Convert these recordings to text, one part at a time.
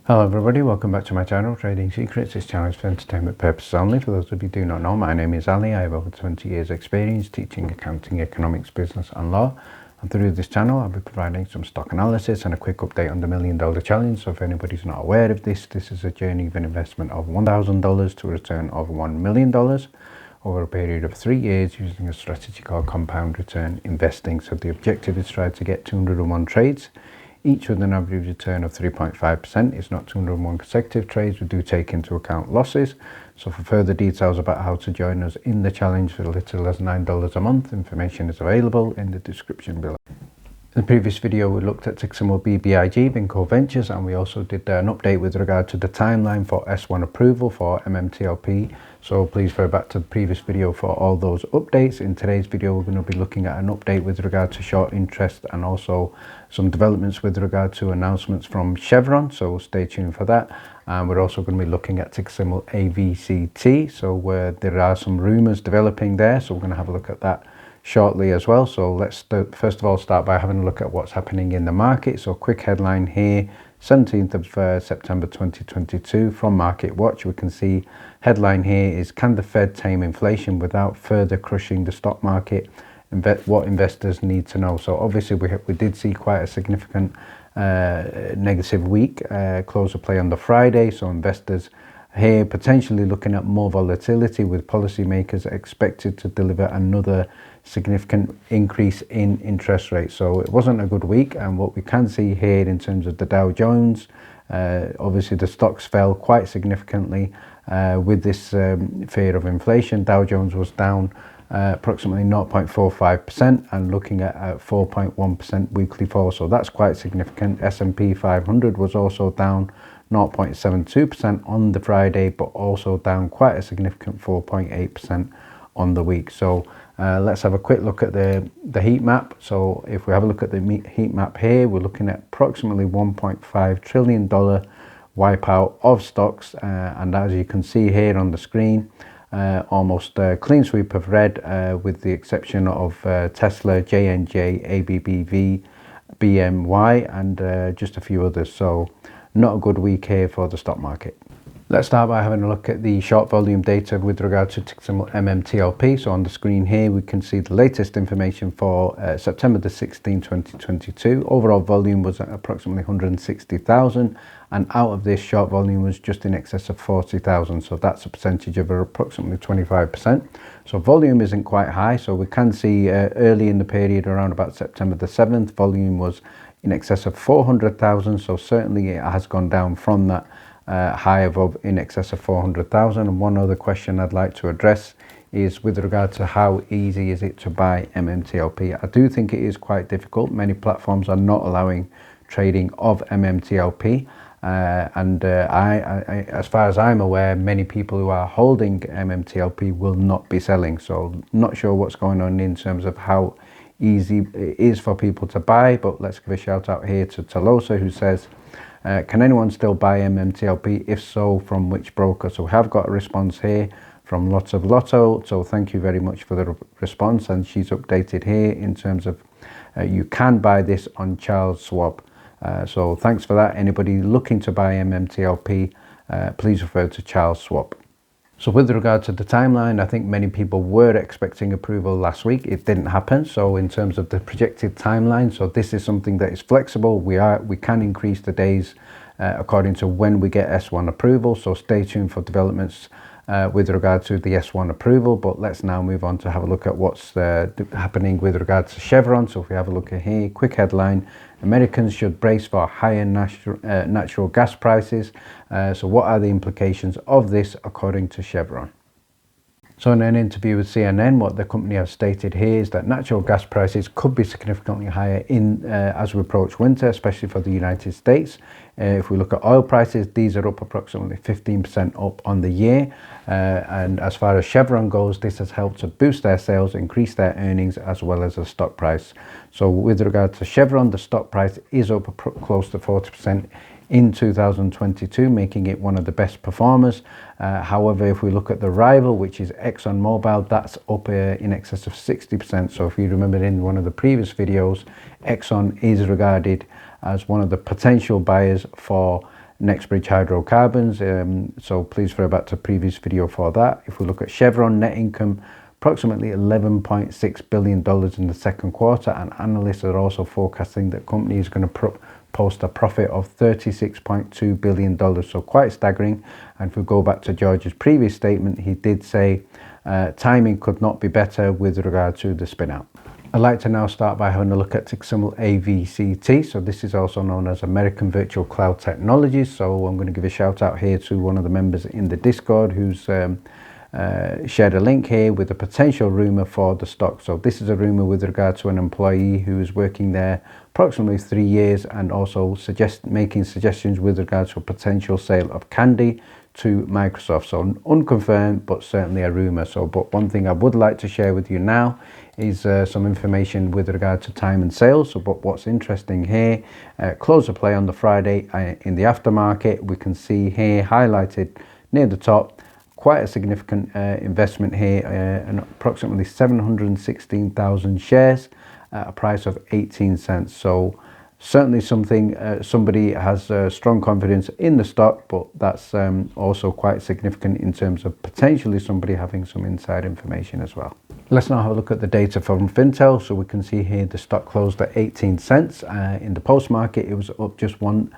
Hello everybody, welcome back to my channel, Trading Secrets. This channel is for entertainment purposes only. For those of you who do not know, my name is Ali. I have over 20 years experience teaching accounting, economics, business and law. And through this channel, I'll be providing some stock analysis and a quick update on the $1 Million Challenge. So if anybody's not aware of this, this is a journey of an investment of $1,000 to a return of $1 million over a period of 3 years using a strategy called compound return investing. So the objective is to try to get 201 trades, each with an average return of 3.5%. It's not 201 consecutive trades. We do take into account losses. So for further details about how to join us in the challenge for as little as $9 a month, information is available in the description below. In the previous video, we looked at Tiximo BBIG, Vinco Ventures, and we also did an update with regard to the timeline for S1 approval for MMTLP. So please refer back to the previous video for all those updates. In today's video, we're going to be looking at an update with regard to short interest and also some developments with regard to announcements from Chevron. So stay tuned for that. And we're also going to be looking at Tiximo AVCT. So there are some rumors developing there. So we're going to have a look at that shortly as well. So let's first of all start by having a look at what's happening in the market. So quick headline here, 17th of September 2022 from Market Watch. We can see headline here is, can the Fed tame inflation without further crushing the stock market? What investors need to know. So obviously we did see quite a significant negative week, close of play on the Friday. So investors here potentially looking at more volatility, with policymakers expected to deliver another significant increase in interest rates. So it wasn't a good week, and what we can see here in terms of the Dow Jones, obviously the stocks fell quite significantly with this fear of inflation. Dow Jones was down approximately 0.45% and looking at 4.1% weekly fall. So that's quite significant. S&P 500 was also down 0.72% on the Friday, but also down quite a significant 4.8% on the week. So let's have a quick look at the heat map. So if we have a look at the heat map here, we're looking at approximately $1.5 trillion wipeout of stocks, and as you can see here on the screen, almost a clean sweep of red, with the exception of Tesla, J&J, ABBV, BMY and just a few others. So not a good week here for the stock market. Let's start by having a look at the short volume data with regard to Tiximo MMTLP. So on the screen here, we can see the latest information for September the 16th, 2022. Overall volume was at approximately 160,000, and out of this, short volume was just in excess of 40,000. So that's a percentage of approximately 25%. So volume isn't quite high. So we can see early in the period, around about September the 7th, volume was in excess of 400,000. So certainly it has gone down from that high of in excess of 400,000. And one other question I'd like to address is with regard to how easy is it to buy MMTLP. I do think it is quite difficult. Many platforms are not allowing trading of MMTLP, and as far as I'm aware, many people who are holding MMTLP will not be selling. So not sure what's going on in terms of how easy it is for people to buy. But let's give a shout out here to Tolosa, who says, can anyone still buy MMTLP? If so, from which broker? So we have got a response here from Lots of Lotto. So thank you very much for the response. And she's updated here in terms of you can buy this on Charles Schwab. So thanks for that. Anybody looking to buy MMTLP, please refer to Charles Schwab. So with regard to the timeline, I think many people were expecting approval last week. It didn't happen. So in terms of the projected timeline, so this is something that is flexible. We can increase the days according to when we get S1 approval. So stay tuned for developments with regard to the S1 approval. But let's now move on to have a look at what's happening with regard to Chevron. So if we have a look at here, quick headline, Americans should brace for higher natural gas prices. So what are the implications of this according to Chevron? So in an interview with CNN, what the company has stated here is that natural gas prices could be significantly higher as we approach winter, especially for the United States. If we look at oil prices, these are up approximately 15% up on the year. And as far as Chevron goes, this has helped to boost their sales, increase their earnings, as well as the stock price. So with regard to Chevron, the stock price is up close to 40% in 2022, making it one of the best performers. However, if we look at the rival, which is ExxonMobil, that's up in excess of 60%. So if you remember in one of the previous videos, Exxon is regarded as one of the potential buyers for Nexbridge Hydrocarbons, so please refer back to the previous video for that. If we look at Chevron, net income approximately $11.6 billion in the second quarter, and analysts are also forecasting that company is going to post a profit of $36.2 billion, so quite staggering. And if we go back to George's previous statement, he did say timing could not be better with regard to the spin out. I'd like to now start by having a look at ticker symbol AVCT. So this is also known as American Virtual Cloud Technologies. So I'm going to give a shout out here to one of the members in the Discord who's shared a link here with a potential rumour for the stock. So this is a rumour with regard to an employee who is working there approximately 3 years, and also making suggestions with regard to a potential sale of Kandy to Microsoft. So unconfirmed, but certainly a rumour. So but one thing I would like to share with you now is some information with regard to time and sales. So but what's interesting here, close of play on the Friday in the aftermarket, we can see here highlighted near the top quite a significant investment here, and approximately 716,000 shares at a price of 18 cents. So certainly something, somebody has strong confidence in the stock, but that's also quite significant in terms of potentially somebody having some inside information as well. Let's now have a look at the data from Fintel. So we can see here the stock closed at 18 cents. In the post market, it was up just 1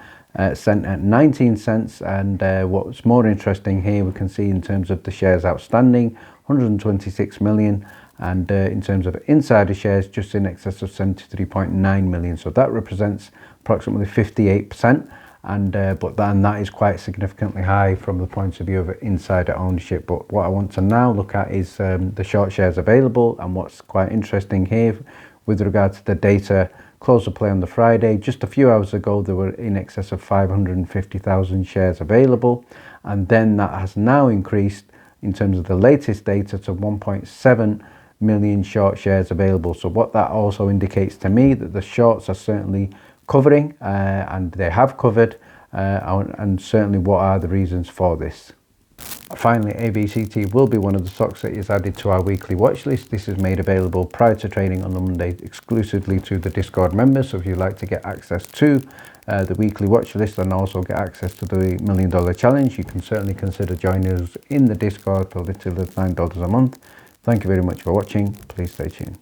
cent at 19 cents. And what's more interesting here, we can see in terms of the shares outstanding, 126 million. And in terms of insider shares, just in excess of 73.9 million. So that represents approximately 58%. And but then that is quite significantly high from the point of view of insider ownership. But what I want to now look at is the short shares available. And what's quite interesting here with regard to the data, close of play on the Friday, just a few hours ago, there were in excess of 550,000 shares available. And then that has now increased in terms of the latest data to 1.7 million short shares available. So what that also indicates to me that the shorts are certainly covering, and they have covered, and certainly what are the reasons for this. Finally, AVCT will be one of the stocks that is added to our weekly watch list. This is made available prior to trading on the Monday exclusively to the Discord members. So if you'd like to get access to the weekly watch list and also get access to the $1 Million Challenge, you can certainly consider joining us in the Discord for little as $9 a month. Thank you very much for watching. Please stay tuned.